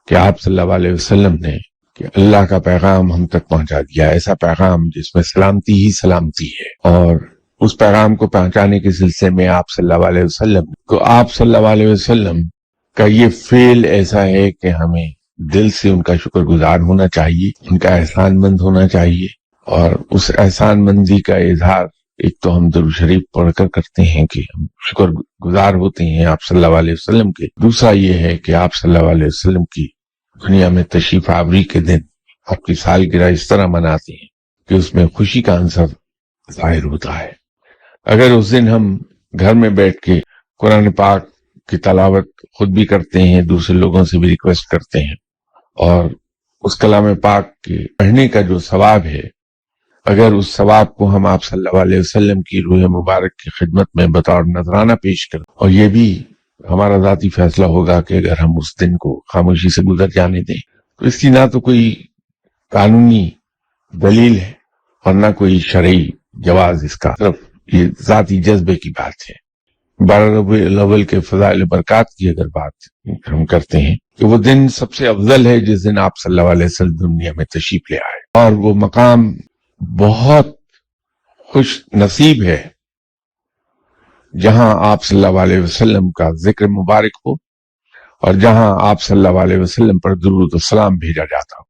کہ آپ صلی اللہ علیہ وسلم نے کہ اللہ کا پیغام ہم تک پہنچا دیا، ایسا پیغام جس میں سلامتی ہی سلامتی ہے، اور اس پیغام کو پہنچانے کے سلسلے میں آپ صلی اللہ علیہ وسلم کو آپ صلی اللہ علیہ وسلم کا یہ فعل ایسا ہے کہ ہمیں دل سے ان کا شکر گزار ہونا چاہیے، ان کا احسان مند ہونا چاہیے، اور اس احسان مندی کا اظہار ایک تو ہم درود شریف پڑھ کر کرتے ہیں کہ ہم شکر گزار ہوتے ہیں آپ صلی اللہ علیہ وسلم کے، دوسرا یہ ہے کہ آپ صلی اللہ علیہ وسلم کی دنیا میں تشریف آوری کے دن آپ کی سالگرہ اس طرح مناتے ہیں کہ اس میں خوشی کا عنصر ظاہر ہوتا ہے۔ اگر اس دن ہم گھر میں بیٹھ کے قرآن پاک کی تلاوت خود بھی کرتے ہیں، دوسرے لوگوں سے بھی ریکویسٹ کرتے ہیں، اور اس کلام پاک کے پڑھنے کا جو ثواب ہے، اگر اس ثواب کو ہم آپ صلی اللہ علیہ وسلم کی روح مبارک کی خدمت میں بطور نذرانہ پیش کریں، اور یہ بھی ہمارا ذاتی فیصلہ ہوگا کہ اگر ہم اس دن کو خاموشی سے گزر جانے دیں تو اس کی نہ تو کوئی قانونی دلیل ہے اور نہ کوئی شرعی جواز اس کا، صرف یہ ذاتی جذبے کی بات ہے۔ 12 ربیع الاول کے فضائل برکات کی اگر بات ہم کرتے ہیں کہ وہ دن سب سے افضل ہے جس دن آپ صلی اللہ علیہ وسلم دنیا میں تشریف لے آئے، اور وہ مقام بہت خوش نصیب ہے جہاں آپ صلی اللہ علیہ وسلم کا ذکر مبارک ہو اور جہاں آپ صلی اللہ علیہ وسلم پر درود و سلام بھیجا جاتا ہو۔